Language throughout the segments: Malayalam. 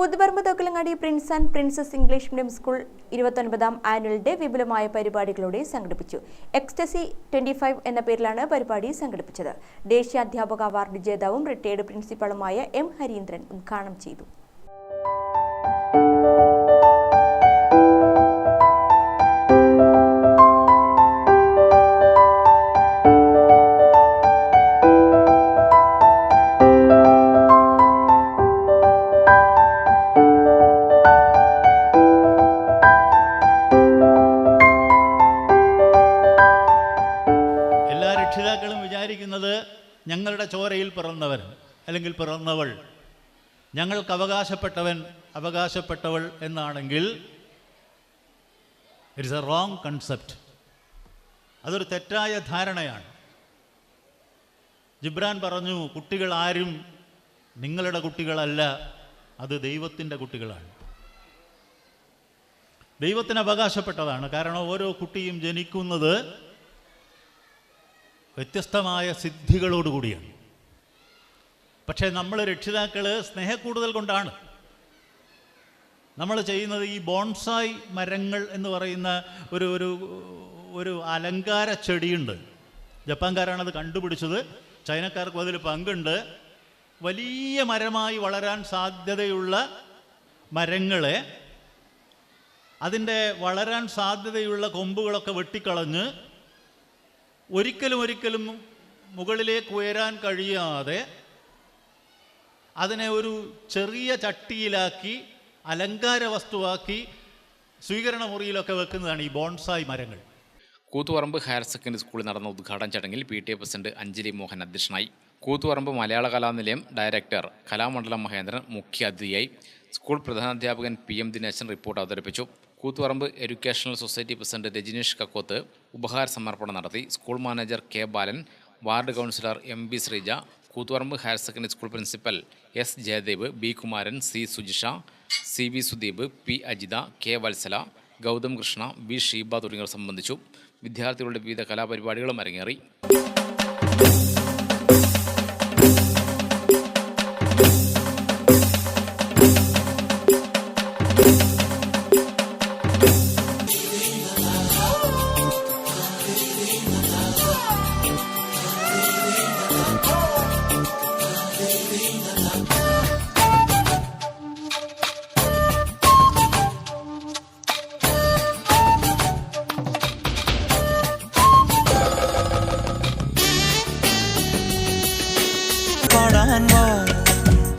Koothuparamba Thokkilangadi prince and princess English medium school 29ാം ആനുവൽ ഡേ വിപുലമായ പരിപാടികളോടെ സംഘടിപ്പിച്ചു. എക്സ്റ്റസി 25 എന്ന പേരിലാണ് പരിപാടി സംഘടിപ്പിച്ചത്. ദേശീയ അധ്യാപക അവാർഡ് ജേതാവും റിട്ടയർഡ് പ്രിൻസിപ്പളുമായ എം ഹരീന്ദ്രൻ ഉദ്ഘാടനം ചെയ്തു. രക്ഷിതാക്കളും വിചാരിക്കുന്നത് ഞങ്ങളുടെ ചോരയിൽ പിറന്നവൻ അല്ലെങ്കിൽ പിറന്നവൾ, ഞങ്ങൾക്ക് അവകാശപ്പെട്ടവൻ അവകാശപ്പെട്ടവൾ എന്നാണെങ്കിൽ ഇറ്റ്സ് എ റോങ് കൺസെപ്റ്റ്. അതൊരു തെറ്റായ ധാരണയാണ്. ജിബ്രാൻ പറഞ്ഞു, കുട്ടികൾ ആരും നിങ്ങളുടെ കുട്ടികളല്ല, അത് ദൈവത്തിൻ്റെ കുട്ടികളാണ്. ദൈവത്തിന് അവകാശപ്പെട്ടതാണ്. കാരണം ഓരോ കുട്ടിയും ജനിക്കുന്നത് വ്യത്യസ്തമായ സിദ്ധികളോടുകൂടിയാണ്. പക്ഷേ നമ്മൾ രക്ഷിതാക്കൾ സ്നേഹക്കൂടുതൽ കൊണ്ടാണ് നമ്മൾ ചെയ്യുന്നത്. ഈ ബോൺസായി മരങ്ങൾ എന്ന് പറയുന്ന ഒരു ഒരു ഒരു അലങ്കാര ചെടിയുണ്ട്. ജപ്പാൻകാരാണത് കണ്ടുപിടിച്ചത്. ചൈനക്കാർക്കും അതിൽ പങ്കുണ്ട്. വലിയ മരമായി വളരാൻ സാധ്യതയുള്ള മരങ്ങളെ അതിൻ്റെ വളരാൻ സാധ്യതയുള്ള കൊമ്പുകളൊക്കെ വെട്ടിക്കളഞ്ഞ് ഒരിക്കലും മുകളിലേക്ക് ഉയരാൻ കഴിയാതെ അതിനെ ഒരു ചെറിയ ചട്ടിയിലാക്കി അലങ്കാര വസ്തുവാക്കി സ്വീകരണ മുറിയിലൊക്കെ വെക്കുന്നതാണ് ഈ ബോൺസായി മരങ്ങൾ. കൂത്തുപറമ്പ് ഹയർ സെക്കൻഡറി സ്കൂളിൽ നടന്ന ഉദ്ഘാടന ചടങ്ങിൽ PTA പ്രസിഡന്റ് അഞ്ജലി മോഹൻ അധ്യക്ഷനായി. കൂത്തുപറമ്പ് മലയാള കലാനിലയം ഡയറക്ടർ കലാമണ്ഡലം മഹേന്ദ്രൻ മുഖ്യാതിഥിയായി. സ്കൂൾ പ്രധാനാധ്യാപകൻ PM ദിനേശൻ റിപ്പോർട്ട് അവതരിപ്പിച്ചു. Koothuparamba educational society president Rajaneesh Kakkoth ഉപഹാര സമർപ്പണം നടത്തി. School manager K Balan, ward councillor MB Sreeja, Koothuparamba higher secondary school principal S Jayadev, B Kumaran, C Sujisha, CV Sudeep, P Ajitha, K Valsala, Gautham Krishna, B Sheeba തുടങ്ങിയവർ സംബന്ധിച്ചു. വിദ്യാർത്ഥികളുടെ വിവിധ കലാപരിപാടികളും അരങ്ങേറി.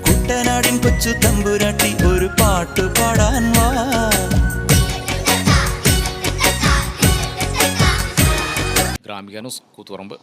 കുട്ടനാടിൻ കൊച്ചു തമ്പുരാട്ടി ഒരു പാട്ട് പാടാൻ വാ. ഗ്രാമിക ന്യൂസ്, കൂത്തുപറമ്പ്.